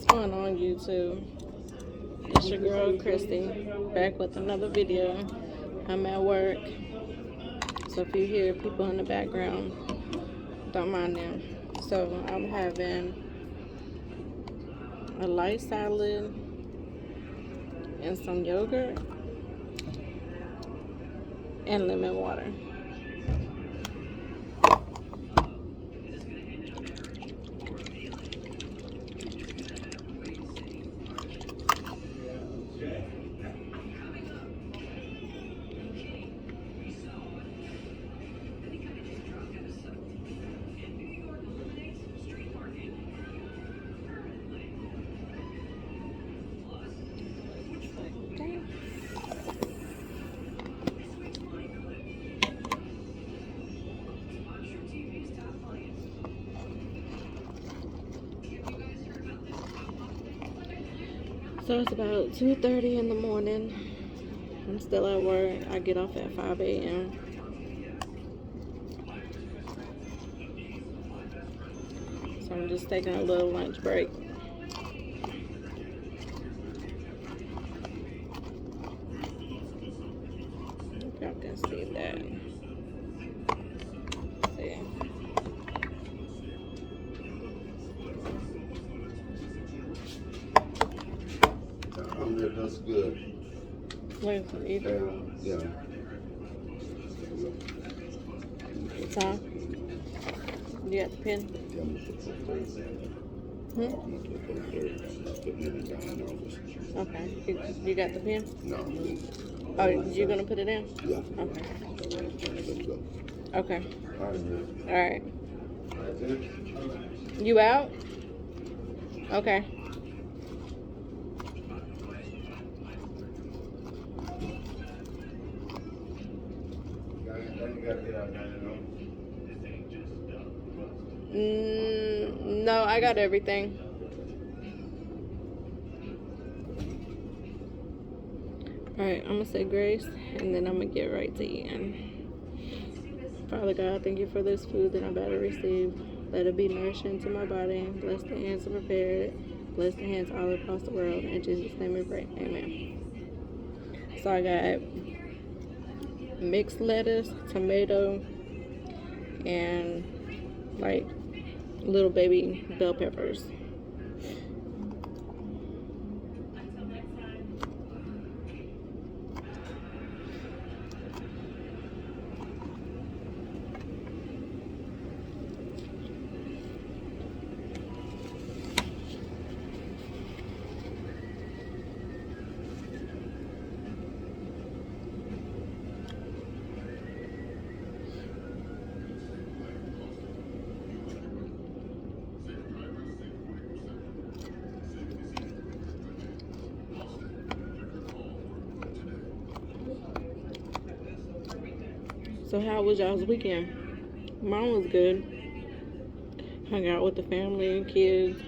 What's going on, YouTube? It's your girl Christy, back with another video. I'm at work, so if you hear people in the background, don't mind them. So I'm having a light salad and some yogurt and lemon water. So it's about 2:30 in the morning. I'm still at work. I get off at 5 a.m. So I'm just taking a little lunch break. If y'all can see that. See. That's good. Wait for either. Yeah. What time? You got the pen? Okay. You got the pen? No. Oh, you gonna put it in? Yeah. Okay. Let's go. Okay. All All right. right. You out? Okay. No, I got everything. Alright, I'm going to say grace, and then I'm going to get right to eating. Father God, thank you for this food that I'm about to receive. Let it be nourishing to my body. Bless the hands that prepare it. Bless the hands all across the world. In Jesus' name we pray. Amen. So I got mixed lettuce, tomato, and like little baby bell peppers. So how was y'all's weekend? Mine was good. Hung out with the family and kids.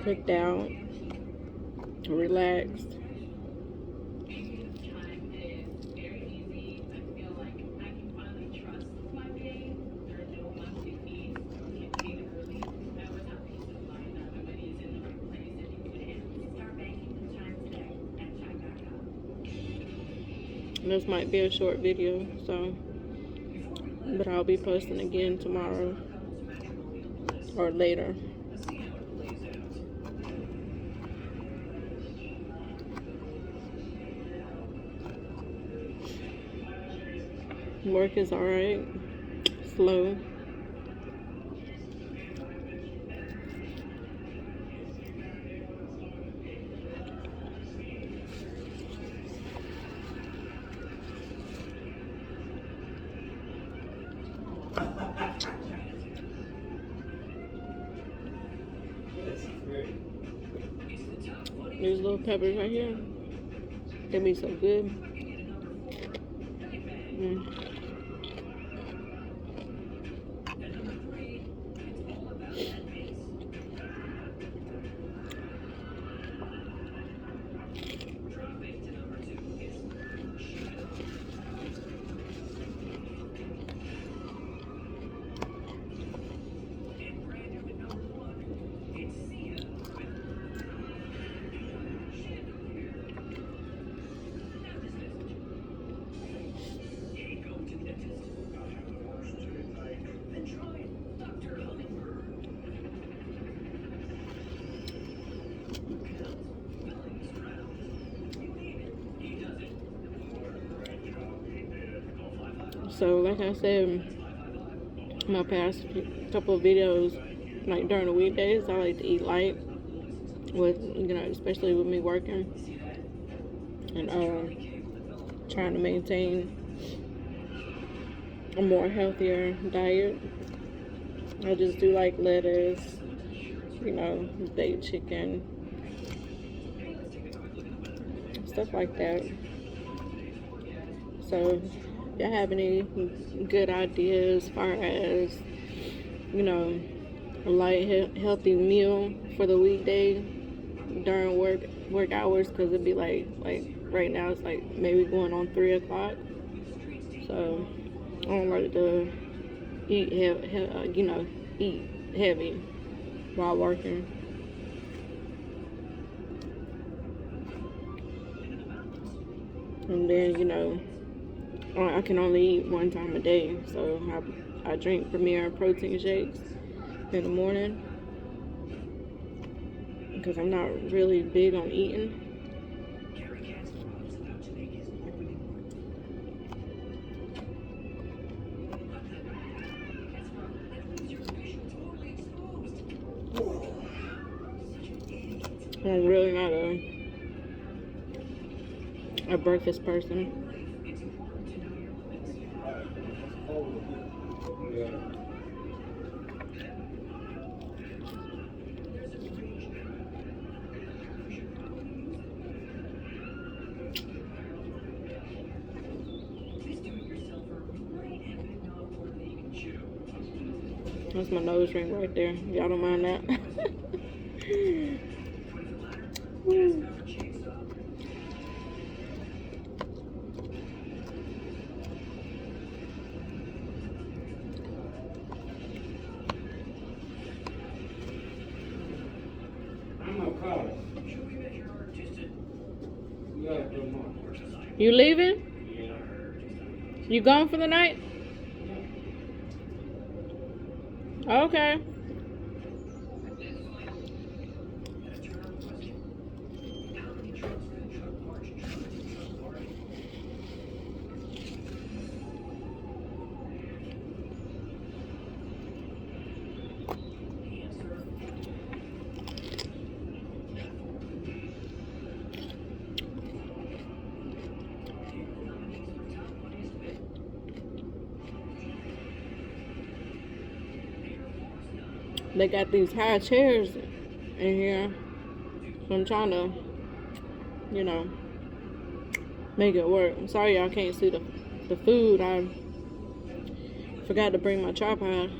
Cooked out. Relaxed. This might be a short video, but I'll be posting again tomorrow or later. Work is alright. Slow. These little peppers right here, they be so good. So like I said, my past couple of videos, like during the weekdays, I like to eat light with, you know, especially with me working and trying to maintain a more healthier diet. I just do like lettuce, you know, baked chicken, stuff like that. So, if y'all have any good ideas as far as, you know, a light, healthy meal for the weekday during work hours, because it'd be like right now it's like maybe going on 3 o'clock. So, I don't like to eat eat heavy while working. And then, you know, I can only eat one time a day, so I drink Premier protein shakes in the morning because I'm not really big on eating. I'm really not a breakfast person. That's my nose ring right there. Y'all don't mind that? You leaving? You going for the night? Okay. They got these high chairs in here. So I'm trying to, you know, make it work. I'm sorry y'all can't see the food. I forgot to bring my tripod.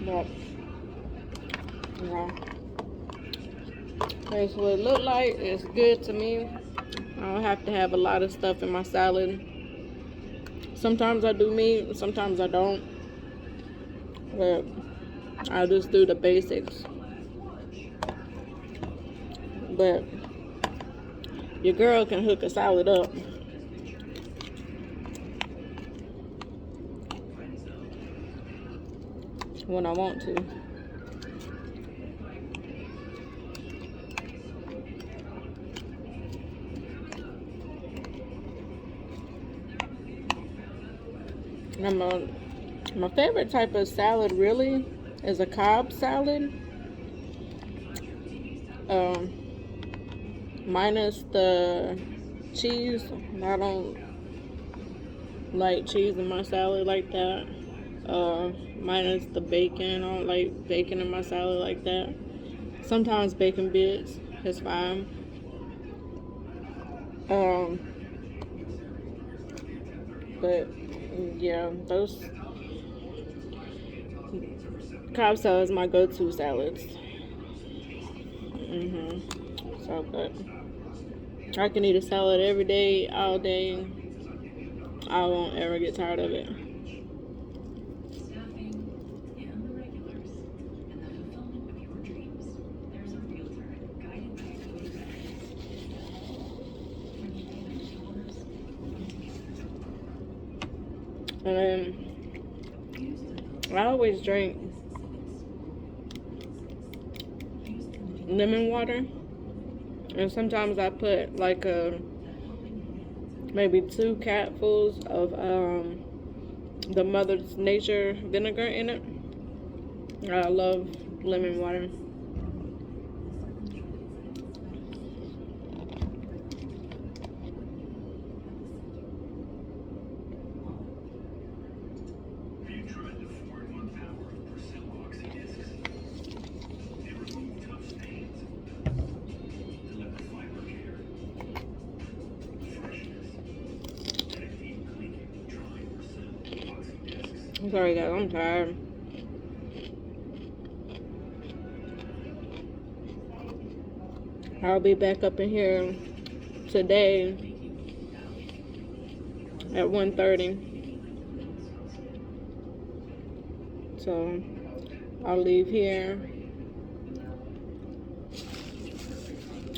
But, yeah. That's what it look like. It's good to me. I don't have to have a lot of stuff in my salad. Sometimes I do meat, sometimes I don't. But I just do the basics. But your girl can hook a salad up. When I want to. And my favorite type of salad really is a Cobb salad. Minus the cheese. I don't like cheese in my salad like that. Minus the bacon. I don't like bacon in my salad like that. Sometimes bacon bits is fine. But yeah, those Cobb salad is my go-to salads. So good. I can eat a salad every day, all day. I won't ever get tired of it. And then I always drink lemon water And sometimes I put like maybe 2 capfuls of the Mother's Nature vinegar in it. I love lemon water. I'm sorry guys, I'm tired. I'll be back up in here today at 1:30. So I'll leave here.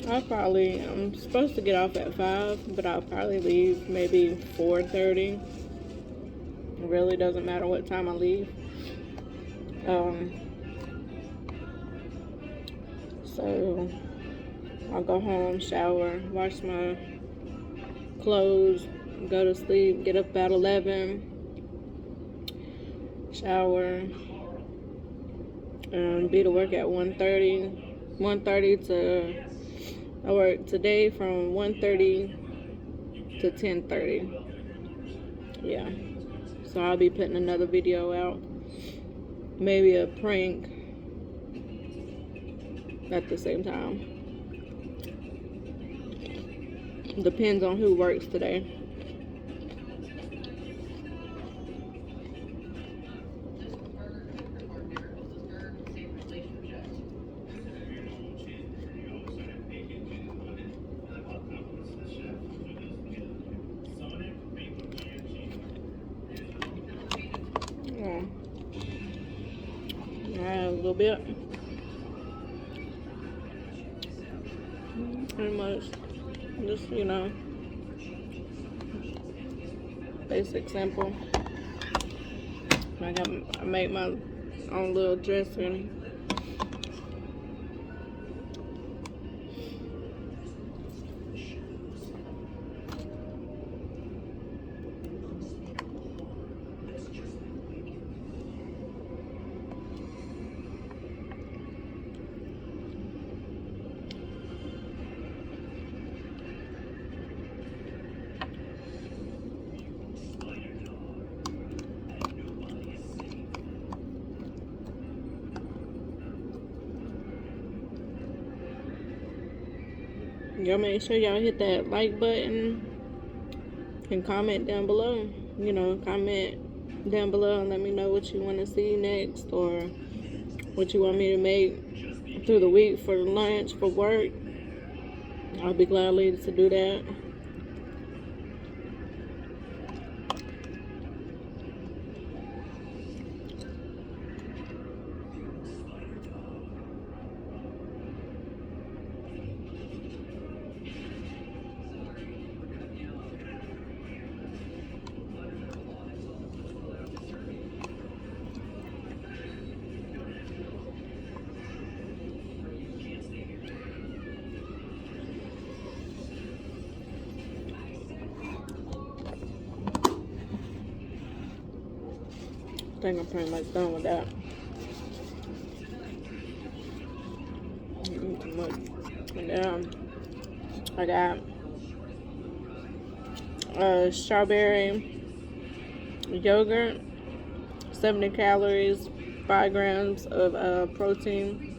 I'm supposed to get off at 5, but I'll probably leave maybe 4:30. It really doesn't matter what time I leave. So I'll go home, shower, wash my clothes, go to sleep, get up about 11, shower, be to work at 1:30. 1:30 to, I work today from 1:30 to 10:30. Yeah. So I'll be putting another video out. Maybe a prank at the same time. Depends on who works today. Yeah. A little bit. Pretty much. Just, basic, simple. I make my own little dressing. Y'all make sure y'all hit that like button and comment down below. Comment down below and let me know what you want to see next or what you want me to make through the week for lunch, for work. I'll be gladly to do that. I think I'm pretty much done with that. Too much. And then I got strawberry yogurt, 70 calories, 5 grams of protein.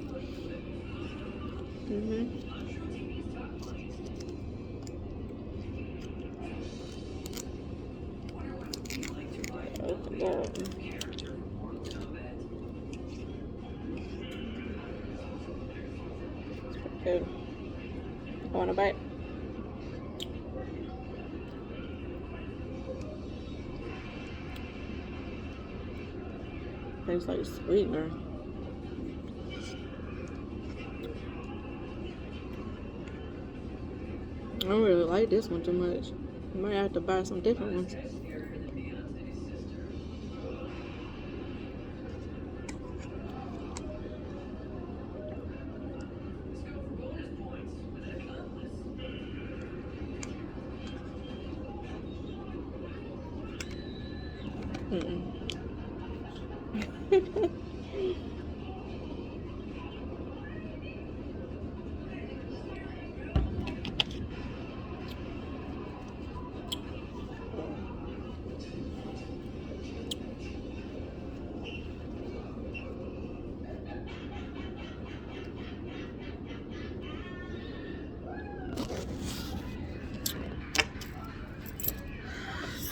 Good. I want a bite. Tastes like sweetener. I don't really like this one too much. I might have to buy some different ones.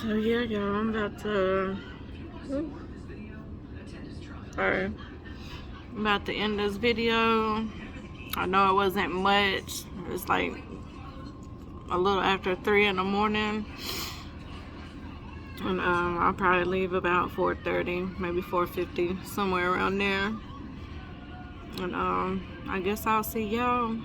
So yeah, y'all, I'm about to. Sorry. I'm about to end this video. I know it wasn't much. It's like a little after 3 in the morning. And I'll probably leave about 4:30, maybe 4:50, somewhere around there. And I guess I'll see y'all.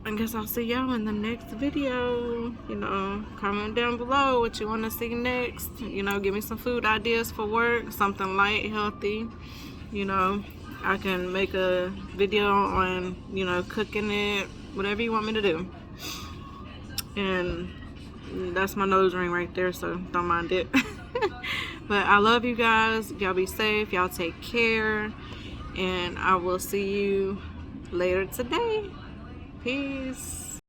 in the next video. You know, comment down below what you want to see next. You know, give me some food ideas for work, something light, healthy. You know, I can make a video on, you know, cooking it, whatever you want me to do. And that's my nose ring right there, so don't mind it. But I love you guys. Y'all be safe. Y'all take care. And I will see you later today. Peace.